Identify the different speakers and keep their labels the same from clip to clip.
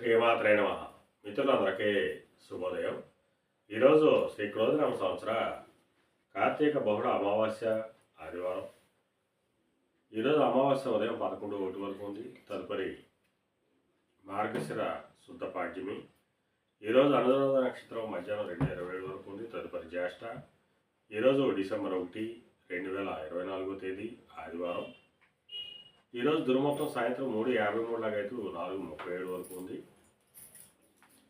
Speaker 1: శ్రీమాత్రే నమః. మిత్రులందరికీ శుభోదయం. ఈరోజు శ్రీ క్రోధినామ సంవత్సర కార్తీక బహుళ అమావాస్య ఆదివారం. ఈరోజు అమావాస్య ఉదయం 11:01 వరకు ఉంది. తదుపరి మార్గశిర శుద్ధ పాడ్యమి. ఈరోజు అనురాధ నక్షత్రం మధ్యాహ్నం 2:27 వరకు ఉంది. తదుపరి జ్యేష్ఠ. ఈరోజు డిసెంబర్ 1, 2024 తేదీ ఆదివారం. ఈరోజు దుర్ముహూర్తం సాయంత్రం 3:53 లాగైతే 4:37 వరకు ఉంది.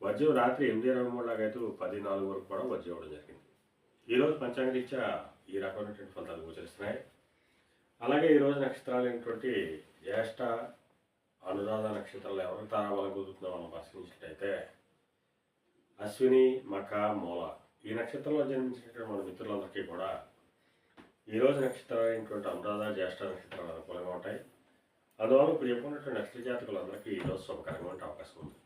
Speaker 1: వజ్రం రాత్రి 8:23 లాగైతే 10:04 వరకు కూడా వజ్రం ఇవ్వడం జరిగింది. ఈరోజు పంచాంగరీత్యా ఈ రకమైనటువంటి ఫలితాలు గోచరిస్తున్నాయి. అలాగే ఈరోజు నక్షత్రాలు అయినటువంటి జ్యేష్ఠ, అనురాధ నక్షత్రాలు ఎవరికి తారాబలం కుదురుతుందో మనం పరిశీలించినట్టయితే అశ్విని, మఖ, మూల ఈ నక్షత్రంలో జన్మించినటువంటి మన మిత్రులందరికీ కూడా ఈరోజు నక్షత్రాలు అయినటువంటి అనురాధ, జ్యేష్ఠ నక్షత్రాలు అనుకూలంగా ఉంటాయి. అందువల్ల ఇప్పుడు చెప్పుకున్నటువంటి నక్షత్ర జాతకులందరికీ ఈరోజు శుభకరంగా ఉండే అవకాశం ఉంది.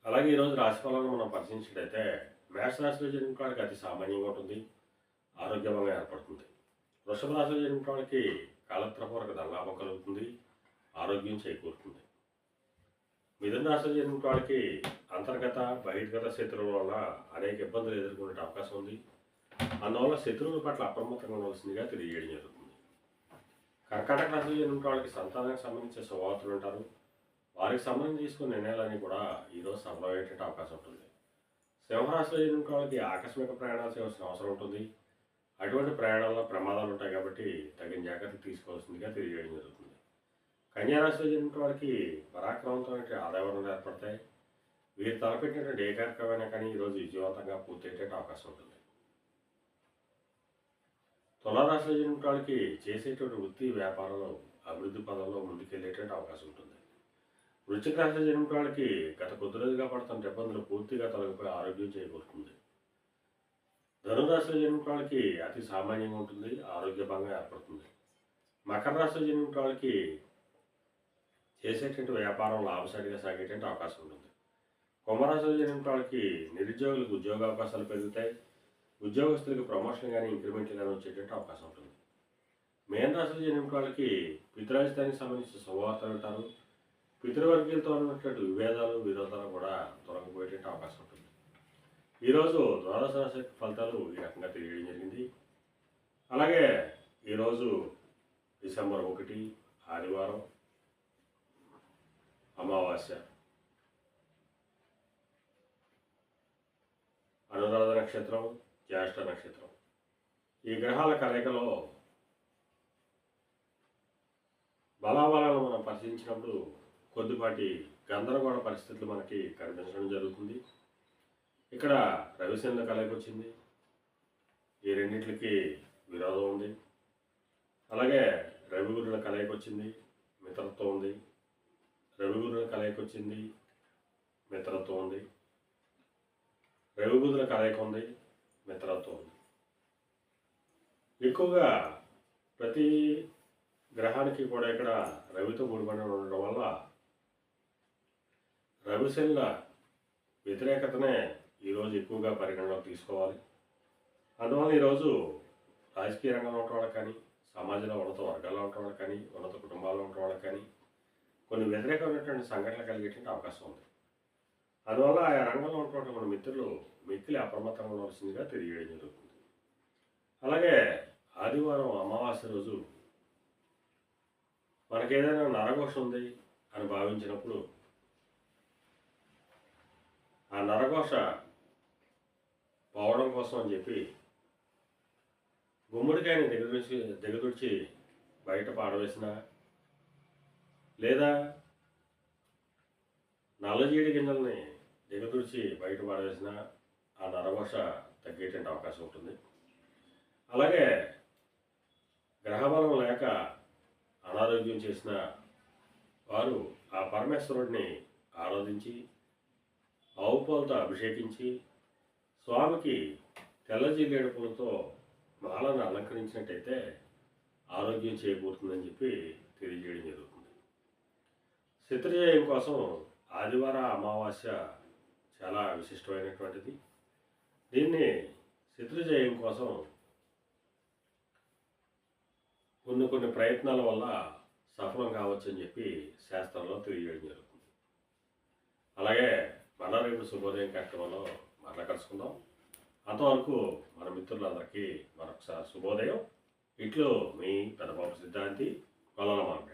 Speaker 1: అలాగే ఈరోజు రాశిఫలాలను మనం పరిశీలించినట్టయితే మేషరాశిలో జన్మించిన వాళ్ళకి అతి సామాన్యంగా ఉంటుంది, ఆరోగ్యవంగా ఏర్పడుతుంది. వృషభ రాశిలో జన్మించిన వాళ్ళకి కాలత్రపూర్వక ధనలాభం కలుగుతుంది, ఆరోగ్యం చేకూరుతుంది. మిథున రాశిలో జన్మించిన వాళ్ళకి అంతర్గత బహిర్గత శత్రువుల వల్ల అనేక ఇబ్బందులు ఎదుర్కొనే అవకాశం ఉంది. అందువల్ల శత్రువుల పట్ల అప్రమత్తంగా ఉండవలసిందిగా తెలియజేయడం జరుగుతుంది. కర్కాటక రాశిలో జన్మించిన వాళ్ళకి సంతానానికి సంబంధించిన శుభవార్తలు ఉంటారు. వారికి సంబంధించి తీసుకున్న నిర్ణయాలన్నీ కూడా ఈరోజు సఫలమయ్యేట అవకాశం ఉంటుంది. సింహరాశిలో జన్మించిన వాళ్ళకి ఆకస్మిక ప్రయాణాలు చేయవలసిన అవసరం ఉంటుంది. అటువంటి ప్రయాణాల్లో ప్రమాదాలు ఉంటాయి కాబట్టి తగిన జాగ్రత్తలు తీసుకోవాల్సిందిగా తెలియజేయడం జరుగుతుంది. కన్యారాశిలో జన్మించిన వాళ్ళకి పరాక్రమంతో ఆదాయం ఏర్పడతాయి. వీరు తలపెట్టినటువంటి ఏ కార్యక్రమైనా కానీ ఈరోజు విజయవంతంగా పూర్తయ్యేట అవకాశం ఉంటుంది. తులారాశిలో జన్మించిన వాళ్ళకి చేసేటువంటి వృత్తి వ్యాపారంలో అభివృద్ధి పదంలో ముందుకెళ్ళేటువంటి అవకాశం ఉంటుంది. వృశ్చిక రాశిలో జన్మించిన వాళ్ళకి గత కొద్ది రోజులుగా పడుతున్న ఇబ్బందులు పూర్తిగా తొలగిపోయి ఆరోగ్యం చేకూరుతుంది. ధనురాశిలో జన్మించిన వాళ్ళకి అతి సామాన్యంగా ఉంటుంది, ఆరోగ్యభంగా ఏర్పడుతుంది. మకర రాశిలో జన్మించిన వాళ్ళకి చేసేటువంటి వ్యాపారం లాభసాటిగా సాగేటువంటి అవకాశం ఉంటుంది. కుంభరాశిలో జన్మించిన వాళ్ళకి నిరుద్యోగులకు ఉద్యోగ అవకాశాలు పెరుగుతాయి. ఉద్యోగస్తులకు ప్రమోషన్ కానీ ఇంక్రిమెంట్లు కానీ వచ్చేటువంటి అవకాశం ఉంటుంది. మేన రాశిలో జన్మించిన వాళ్ళకి పితృరాజధానికి సంబంధించిన శుభవార్తలు ఉంటారు. పితృవర్గీయులతో ఉన్నటువంటి విభేదాలు, విరోధాలు కూడా తొలగిపోయేటువంటి అవకాశం ఉంటుంది. ఈరోజు ద్వాదశ రాశి ఫలితాలు ఈ రకంగా తెలియడం జరిగింది. అలాగే ఈరోజు డిసెంబర్ 1 ఆదివారం, అమావాస్య. అనురాధ నక్షత్రం, జ్యేష్ఠ నక్షత్రం. ఈ గ్రహాల కలయికలో బలాబలాలను మనం పరిశీలించినప్పుడు కొద్దిపాటి గందరగోళ పరిస్థితులు మనకి కనిపించడం జరుగుతుంది. ఇక్కడ రవిశనుల కలయిక వచ్చింది. ఈ రెండింటికి విరోధం ఉంది. అలాగే రవిగురుల కలయిక వచ్చింది, మిత్రత్వం ఉంది. రవిగురుల కలయిక వచ్చింది, మిత్రత్వం ఉంది. రవిబుధుల కలయిక ఉంది, మిత్రత్వం ఉంది. ఎక్కువగా ప్రతి గ్రహానికి కూడా ఇక్కడ రవితో ముడిపడి ఉండడం వల్ల రవిశనుల వ్యతిరేకతనే ఈరోజు ఎక్కువగా పరిగణలోకి తీసుకోవాలి. అందువల్ల ఈరోజు రాజకీయ రంగంలో ఉన్న వాళ్ళకి కానీ, సమాజంలో ఉన్నత వర్గాల్లో ఉన్న వాళ్ళకి కానీ, ఉన్నత కుటుంబాల్లో ఉన్న వాళ్ళకి కానీ కొన్ని వ్యతిరేకమైనటువంటి సంఘటనలు కలిగేటువంటి అవకాశం ఉంది. అందువల్ల ఆయా రంగంలో ఉన్నటువంటి మన మిత్రులు మిక్కిలి అప్రమత్తంగా ఉండవలసిందిగా తెలియజేయడం జరుగుతుంది. అలాగే ఆదివారం అమావాస్య రోజు మనకేదైనా నరఘోష ఉంది అని భావించినప్పుడు ఆ నరఘోష పోవడం కోసం అని చెప్పి గుమ్మడికాయని దిగదుడిచి బయట పాడవేసిన, లేదా నల్లజీడి గింజల్ని దిగదుడిచి బయట పాడవేసిన ఆ నరఘోష తగ్గేటువంటి అవకాశం ఉంటుంది. అలాగే గ్రహబలం లేక అనారోగ్యం చేసిన వారు ఆ పరమేశ్వరుడిని ఆరాధించి ఆవు పాలతో అభిషేకించి స్వామికి తెల్ల జిల్లేడు పూలతో మాలను అలంకరించినట్టయితే ఆరోగ్యం చేకూరుతుందని చెప్పి తెలియజేయడం జరుగుతుంది. శత్రుజయం కోసం ఆదివార అమావాస్య చాలా విశిష్టమైనటువంటిది. దీన్ని శత్రుజయం కోసం కొన్ని ప్రయత్నాల వల్ల సఫలం కావచ్చని చెప్పి శాస్త్రంలో తెలియజేయడం జరుగుతుంది. అలాగే మన రేపు శుభోదయం కార్యక్రమంలో మరలా కలుసుకుందాం. అంతవరకు మన మిత్రులందరికీ మరొకసారి శుభోదయం. ఇట్లు మీ పెదబాబు సిద్ధాంతి కొలల మార్గం.